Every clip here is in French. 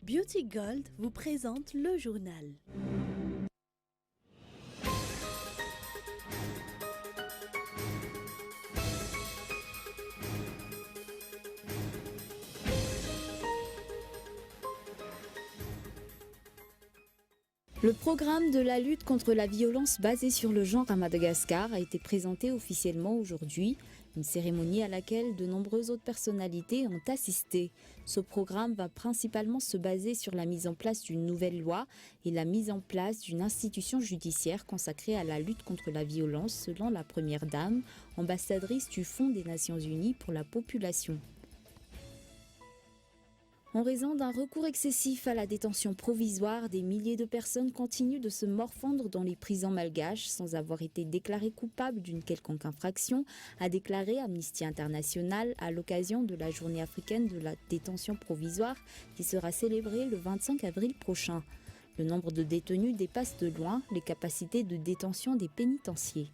Beauty Gold vous présente le journal. Le programme de la lutte contre la violence basée sur le genre à Madagascar a été présenté officiellement aujourd'hui, une cérémonie à laquelle de nombreuses autres personnalités ont assisté. Ce programme va principalement se baser sur la mise en place d'une nouvelle loi et la mise en place d'une institution judiciaire consacrée à la lutte contre la violence selon la Première Dame, ambassadrice du Fonds des Nations Unies pour la population. En raison d'un recours excessif à la détention provisoire, des milliers de personnes continuent de se morfondre dans les prisons malgaches sans avoir été déclarées coupables d'une quelconque infraction, a déclaré Amnesty International à l'occasion de la journée africaine de la détention provisoire qui sera célébrée le 25 avril prochain. Le nombre de détenus dépasse de loin les capacités de détention des pénitenciers.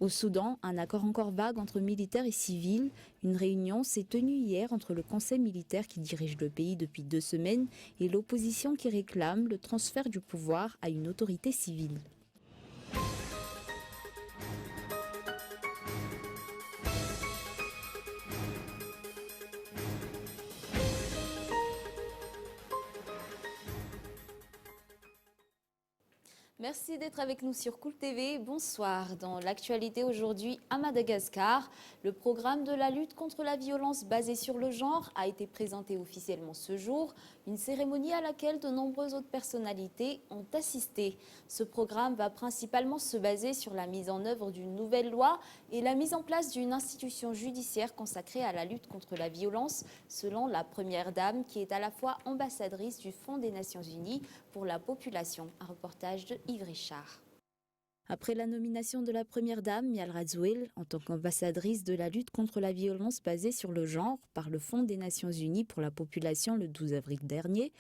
Au Soudan, un accord encore vague entre militaires et civils. Une réunion s'est tenue hier entre le conseil militaire qui dirige le pays depuis 2 semaines et l'opposition qui réclame le transfert du pouvoir à une autorité civile. Merci d'être avec nous sur Cool TV. Bonsoir. Dans l'actualité aujourd'hui à Madagascar, le programme de la lutte contre la violence basée sur le genre a été présenté officiellement ce jour, une cérémonie à laquelle de nombreuses autres personnalités ont assisté. Ce programme va principalement se baser sur la mise en œuvre d'une nouvelle loi et la mise en place d'une institution judiciaire consacrée à la lutte contre la violence, selon la Première Dame, qui est à la fois ambassadrice du Fonds des Nations Unies pour la population. Un reportage de Yves Richard. Après la nomination de la Première Dame, Mial Radziwill, en tant qu'ambassadrice de la lutte contre la violence basée sur le genre par le Fonds des Nations Unies pour la population le 12 avril dernier,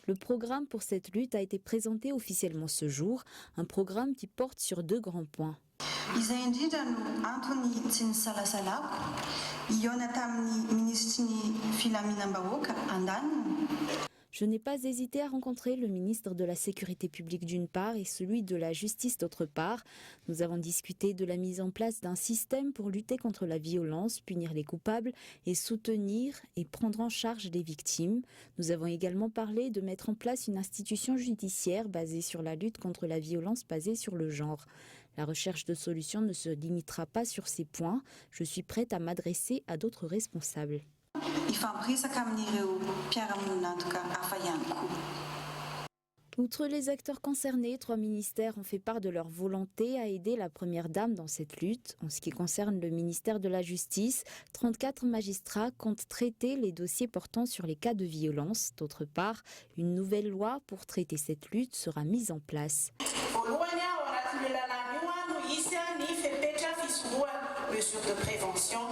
le programme pour cette lutte a été présenté officiellement ce jour, un programme qui porte sur 2 grands points. Je n'ai pas hésité à rencontrer le ministre de la Sécurité publique d'une part et celui de la Justice d'autre part. Nous avons discuté de la mise en place d'un système pour lutter contre la violence, punir les coupables et soutenir et prendre en charge les victimes. Nous avons également parlé de mettre en place une institution judiciaire basée sur la lutte contre la violence basée sur le genre. La recherche de solutions ne se limitera pas sur ces points. Je suis prête à m'adresser à d'autres responsables. Outre les acteurs concernés, 3 ministères ont fait part de leur volonté à aider la Première Dame dans cette lutte. En ce qui concerne le ministère de la Justice, 34 magistrats comptent traiter les dossiers portant sur les cas de violence. D'autre part, une nouvelle loi pour traiter cette lutte sera mise en place.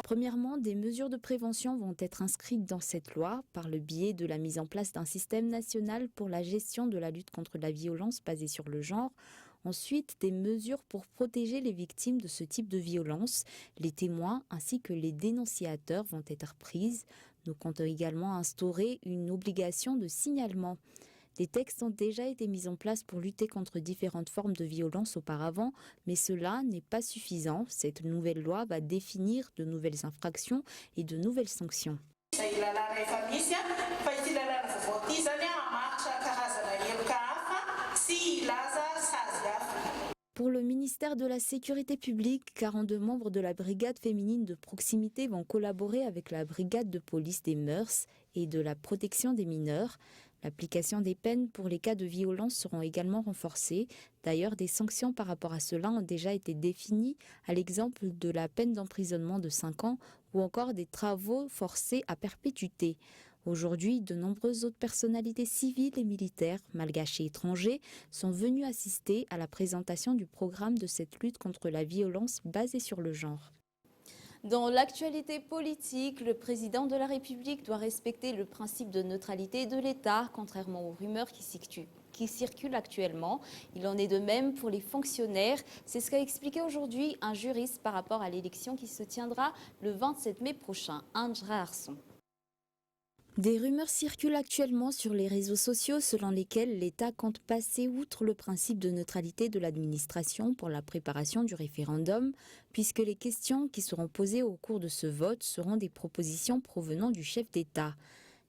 Premièrement, des mesures de prévention vont être inscrites dans cette loi par le biais de la mise en place d'un système national pour la gestion de la lutte contre la violence basée sur le genre. Ensuite, des mesures pour protéger les victimes de ce type de violence. Les témoins ainsi que les dénonciateurs vont être prises. Nous comptons également instaurer une obligation de signalement. Des textes ont déjà été mis en place pour lutter contre différentes formes de violence auparavant, mais cela n'est pas suffisant. Cette nouvelle loi va définir de nouvelles infractions et de nouvelles sanctions. Pour le ministère de la Sécurité publique, 42 membres de la brigade féminine de proximité vont collaborer avec la brigade de police des mœurs et de la protection des mineurs. L'application des peines pour les cas de violence seront également renforcées. D'ailleurs, des sanctions par rapport à cela ont déjà été définies, à l'exemple de la peine d'emprisonnement de 5 ans ou encore des travaux forcés à perpétuité. Aujourd'hui, de nombreuses autres personnalités civiles et militaires, malgaches et étrangers, sont venus assister à la présentation du programme de cette lutte contre la violence basée sur le genre. Dans l'actualité politique, le président de la République doit respecter le principe de neutralité de l'État, contrairement aux rumeurs qui circulent actuellement. Il en est de même pour les fonctionnaires. C'est ce qu'a expliqué aujourd'hui un juriste par rapport à l'élection qui se tiendra le 27 mai prochain. Andra Arson. Des rumeurs circulent actuellement sur les réseaux sociaux selon lesquelles l'État compte passer outre le principe de neutralité de l'administration pour la préparation du référendum, puisque les questions qui seront posées au cours de ce vote seront des propositions provenant du chef d'État.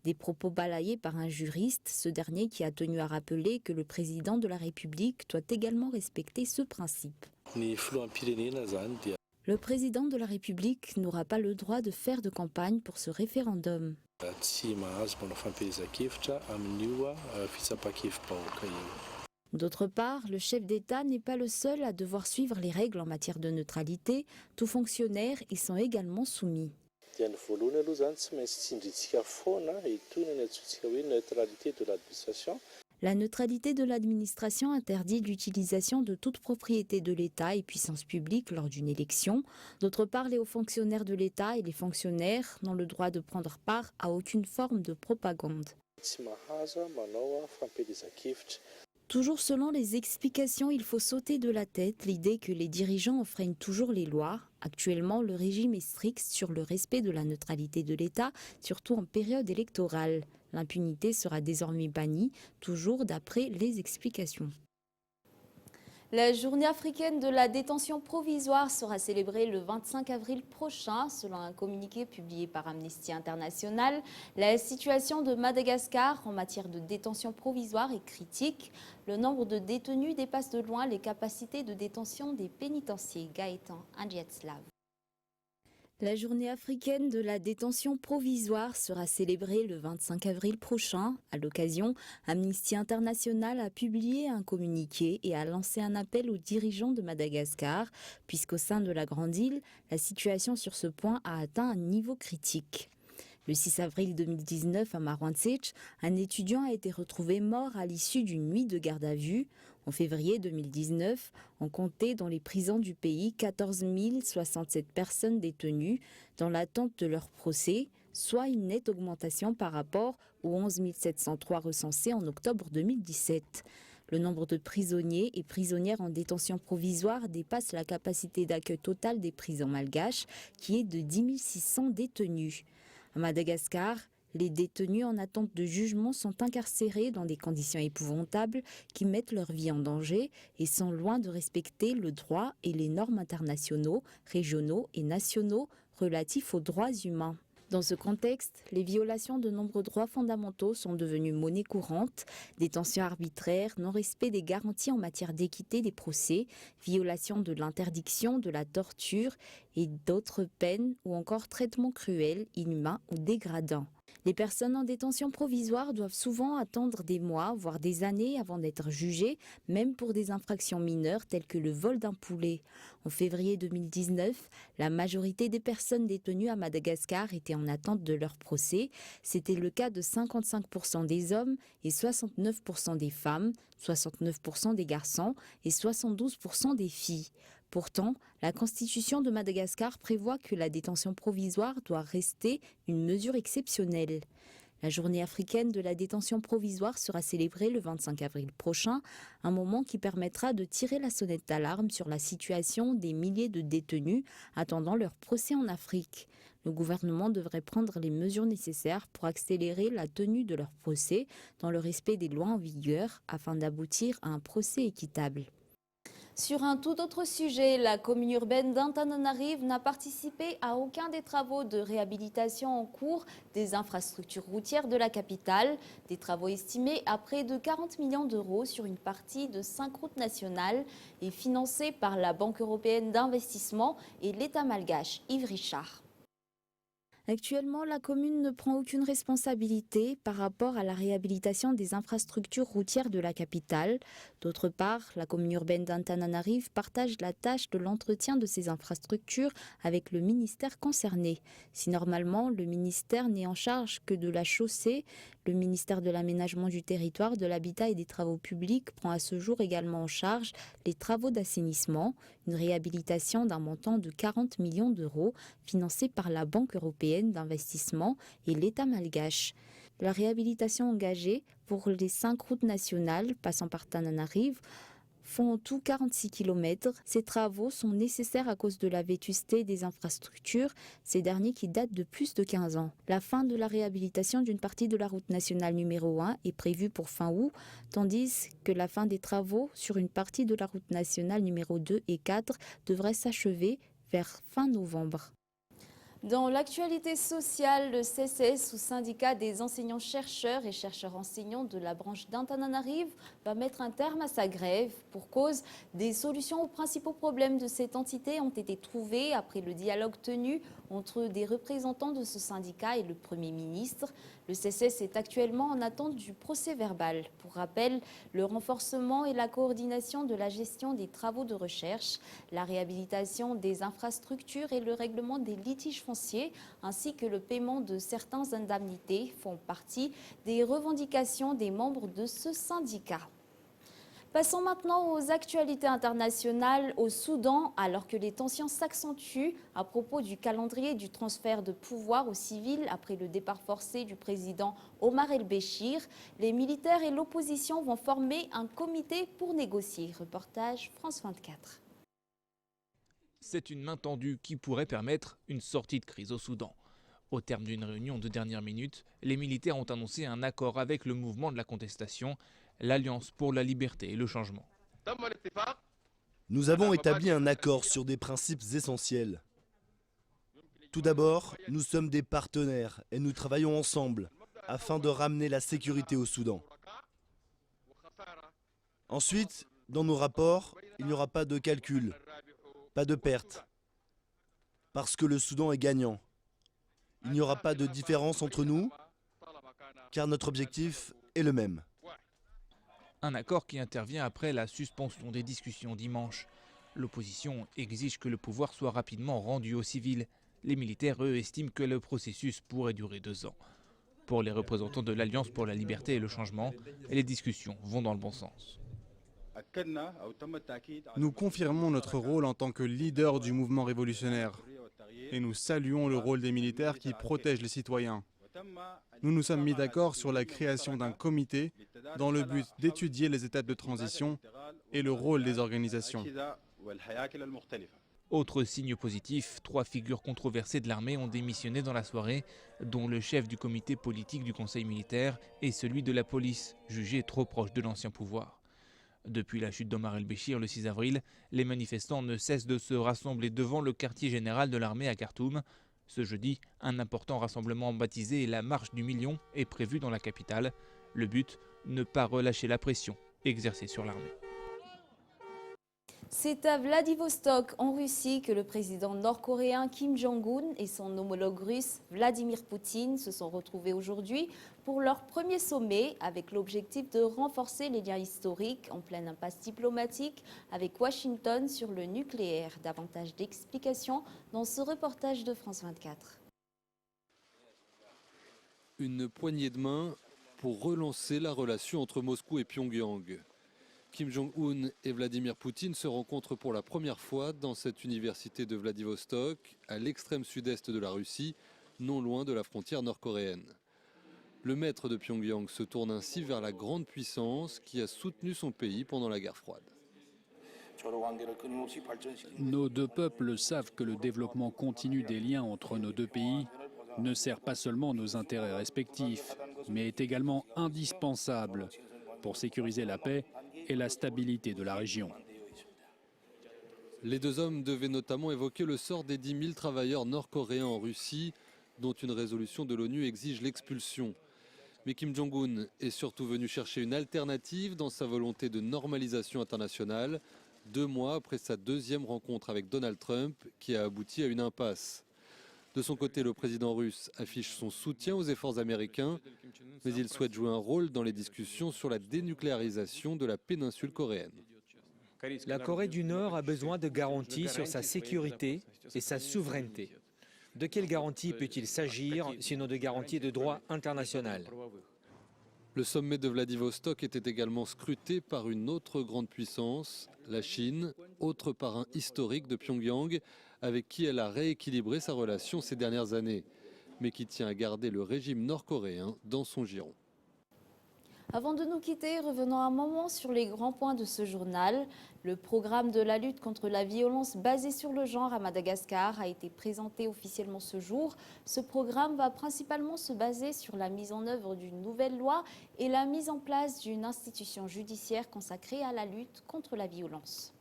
Des propos balayés par un juriste, ce dernier qui a tenu à rappeler que le président de la République doit également respecter ce principe. Le président de la République n'aura pas le droit de faire de campagne pour ce référendum. D'autre part, le chef d'État n'est pas le seul à devoir suivre les règles en matière de neutralité. Tous fonctionnaires y sont également soumis. La neutralité de l'administration interdit l'utilisation de toute propriété de l'État et puissance publique lors d'une élection. D'autre part, les hauts fonctionnaires de l'État et les fonctionnaires n'ont le droit de prendre part à aucune forme de propagande. Toujours selon les explications, il faut sauter de la tête l'idée que les dirigeants enfreignent toujours les lois. Actuellement, le régime est strict sur le respect de la neutralité de l'État, surtout en période électorale. L'impunité sera désormais bannie, toujours d'après les explications. La journée africaine de la détention provisoire sera célébrée le 25 avril prochain. Selon un communiqué publié par Amnesty International, la situation de Madagascar en matière de détention provisoire est critique. Le nombre de détenus dépasse de loin les capacités de détention des pénitenciers. Gaëtan Andjietslav. La journée africaine de la détention provisoire sera célébrée le 25 avril prochain. À l'occasion, Amnesty International a publié un communiqué et a lancé un appel aux dirigeants de Madagascar, puisqu'au sein de la Grande Île, la situation sur ce point a atteint un niveau critique. Le 6 avril 2019, à Marwantsitch, un étudiant a été retrouvé mort à l'issue d'une nuit de garde à vue. En février 2019, on comptait dans les prisons du pays 14 067 personnes détenues dans l'attente de leur procès, soit une nette augmentation par rapport aux 11 703 recensés en octobre 2017. Le nombre de prisonniers et prisonnières en détention provisoire dépasse la capacité d'accueil totale des prisons malgaches, qui est de 10 600 détenus. À Madagascar, les détenus en attente de jugement sont incarcérés dans des conditions épouvantables qui mettent leur vie en danger et sont loin de respecter le droit et les normes internationaux, régionaux et nationaux relatifs aux droits humains. Dans ce contexte, les violations de nombreux droits fondamentaux sont devenues monnaie courante, détention arbitraire, non-respect des garanties en matière d'équité des procès, violation de l'interdiction de la torture et d'autres peines ou encore traitements cruels, inhumains ou dégradants. Les personnes en détention provisoire doivent souvent attendre des mois, voire des années avant d'être jugées, même pour des infractions mineures telles que le vol d'un poulet. En février 2019, la majorité des personnes détenues à Madagascar étaient en attente de leur procès. C'était le cas de 55% des hommes et 69% des femmes, 69% des garçons et 72% des filles. Pourtant, la Constitution de Madagascar prévoit que la détention provisoire doit rester une mesure exceptionnelle. La journée africaine de la détention provisoire sera célébrée le 25 avril prochain, un moment qui permettra de tirer la sonnette d'alarme sur la situation des milliers de détenus attendant leur procès en Afrique. Le gouvernement devrait prendre les mesures nécessaires pour accélérer la tenue de leur procès dans le respect des lois en vigueur afin d'aboutir à un procès équitable. Sur un tout autre sujet, la commune urbaine d'Antananarive n'a participé à aucun des travaux de réhabilitation en cours des infrastructures routières de la capitale. Des travaux estimés à près de 40 millions d'euros sur une partie de 5 routes nationales et financés par la Banque européenne d'investissement et l'État malgache. Yves Richard. Actuellement, la commune ne prend aucune responsabilité par rapport à la réhabilitation des infrastructures routières de la capitale. D'autre part, la commune urbaine d'Antananarive partage la tâche de l'entretien de ces infrastructures avec le ministère concerné. Si normalement le ministère n'est en charge que de la chaussée, le ministère de l'Aménagement du territoire, de l'Habitat et des Travaux publics prend à ce jour également en charge les travaux d'assainissement, une réhabilitation d'un montant de 40 millions d'euros financée par la Banque européenne d'investissement et l'État malgache. La réhabilitation engagée pour les 5 routes nationales passant par Tananarive font en tout 46 km. Ces travaux sont nécessaires à cause de la vétusté des infrastructures, ces derniers qui datent de plus de 15 ans. La fin de la réhabilitation d'une partie de la route nationale numéro 1 est prévue pour fin août, tandis que la fin des travaux sur une partie de la route nationale numéro 2 et 4 devrait s'achever vers fin novembre. Dans l'actualité sociale, le CCS, ou syndicat des enseignants-chercheurs et chercheurs-enseignants de la branche d'Antananarive, va mettre un terme à sa grève. Pour cause, des solutions aux principaux problèmes de cette entité ont été trouvées après le dialogue tenu entre des représentants de ce syndicat et le Premier ministre. Le CCS est actuellement en attente du procès-verbal. Pour rappel, le renforcement et la coordination de la gestion des travaux de recherche, la réhabilitation des infrastructures et le règlement des litiges fonciers, ainsi que le paiement de certaines indemnités font partie des revendications des membres de ce syndicat. Passons maintenant aux actualités internationales au Soudan. Alors que les tensions s'accentuent à propos du calendrier du transfert de pouvoir aux civils après le départ forcé du président Omar el-Béchir, les militaires et l'opposition vont former un comité pour négocier. Reportage France 24. C'est une main tendue qui pourrait permettre une sortie de crise au Soudan. Au terme d'une réunion de dernière minute, les militaires ont annoncé un accord avec le mouvement de la contestation, l'Alliance pour la liberté et le changement. Nous avons établi un accord sur des principes essentiels. Tout d'abord, nous sommes des partenaires et nous travaillons ensemble afin de ramener la sécurité au Soudan. Ensuite, dans nos rapports, il n'y aura pas de calcul, pas de perte, parce que le Soudan est gagnant. Il n'y aura pas de différence entre nous, car notre objectif est le même. Un accord qui intervient après la suspension des discussions dimanche. L'opposition exige que le pouvoir soit rapidement rendu aux civils. Les militaires, eux, estiment que le processus pourrait durer 2 ans. Pour les représentants de l'Alliance pour la liberté et le changement, les discussions vont dans le bon sens. Nous confirmons notre rôle en tant que leader du mouvement révolutionnaire et nous saluons le rôle des militaires qui protègent les citoyens. Nous nous sommes mis d'accord sur la création d'un comité dans le but d'étudier les étapes de transition et le rôle des organisations. Autre signe positif, 3 figures controversées de l'armée ont démissionné dans la soirée, dont le chef du comité politique du conseil militaire et celui de la police, jugé trop proche de l'ancien pouvoir. Depuis la chute d'Omar el-Béchir le 6 avril, les manifestants ne cessent de se rassembler devant le quartier général de l'armée à Khartoum. Ce jeudi, un important rassemblement baptisé la Marche du Million est prévu dans la capitale. Le but, ne pas relâcher la pression exercée sur l'armée. C'est à Vladivostok, en Russie, que le président nord-coréen Kim Jong-un et son homologue russe Vladimir Poutine se sont retrouvés aujourd'hui pour leur premier sommet avec l'objectif de renforcer les liens historiques en pleine impasse diplomatique avec Washington sur le nucléaire. Davantage d'explications dans ce reportage de France 24. Une poignée de main pour relancer la relation entre Moscou et Pyongyang. Kim Jong-un et Vladimir Poutine se rencontrent pour la première fois dans cette université de Vladivostok, à l'extrême sud-est de la Russie, non loin de la frontière nord-coréenne. Le maître de Pyongyang se tourne ainsi vers la grande puissance qui a soutenu son pays pendant la guerre froide. Nos deux peuples savent que le développement continu des liens entre nos deux pays ne sert pas seulement nos intérêts respectifs, mais est également indispensable pour sécuriser la paix et la stabilité de la région. Les deux hommes devaient notamment évoquer le sort des 10 000 travailleurs nord-coréens en Russie, dont une résolution de l'ONU exige l'expulsion. Mais Kim Jong-un est surtout venu chercher une alternative dans sa volonté de normalisation internationale, 2 mois après sa deuxième rencontre avec Donald Trump, qui a abouti à une impasse. De son côté, le président russe affiche son soutien aux efforts américains, mais il souhaite jouer un rôle dans les discussions sur la dénucléarisation de la péninsule coréenne. La Corée du Nord a besoin de garanties sur sa sécurité et sa souveraineté. De quelles garanties peut-il s'agir, sinon de garanties de droit international ? Le sommet de Vladivostok était également scruté par une autre grande puissance, la Chine, autre parrain historique de Pyongyang, avec qui elle a rééquilibré sa relation ces dernières années, mais qui tient à garder le régime nord-coréen dans son giron. Avant de nous quitter, revenons un moment sur les grands points de ce journal. Le programme de la lutte contre la violence basée sur le genre à Madagascar a été présenté officiellement ce jour. Ce programme va principalement se baser sur la mise en œuvre d'une nouvelle loi et la mise en place d'une institution judiciaire consacrée à la lutte contre la violence.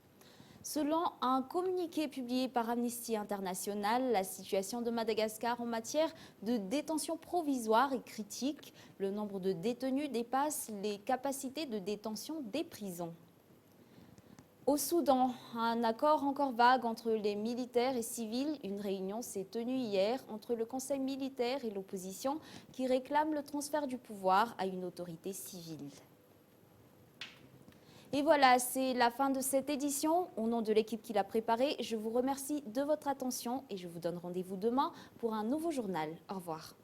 Selon un communiqué publié par Amnesty International, la situation de Madagascar en matière de détention provisoire est critique. Le nombre de détenus dépasse les capacités de détention des prisons. Au Soudan, un accord encore vague entre les militaires et civils. Une réunion s'est tenue hier entre le Conseil militaire et l'opposition qui réclame le transfert du pouvoir à une autorité civile. Et voilà, c'est la fin de cette édition. Au nom de l'équipe qui l'a préparée, je vous remercie de votre attention et je vous donne rendez-vous demain pour un nouveau journal. Au revoir.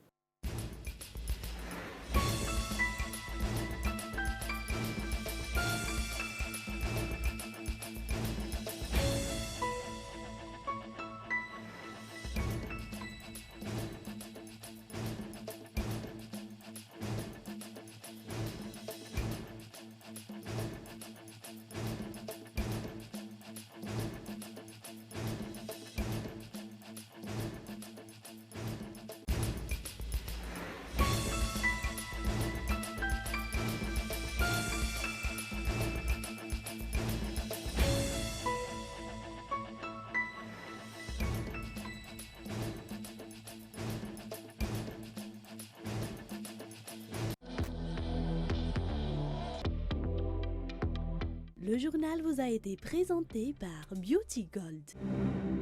Le journal vous a été présenté par Beauty Gold.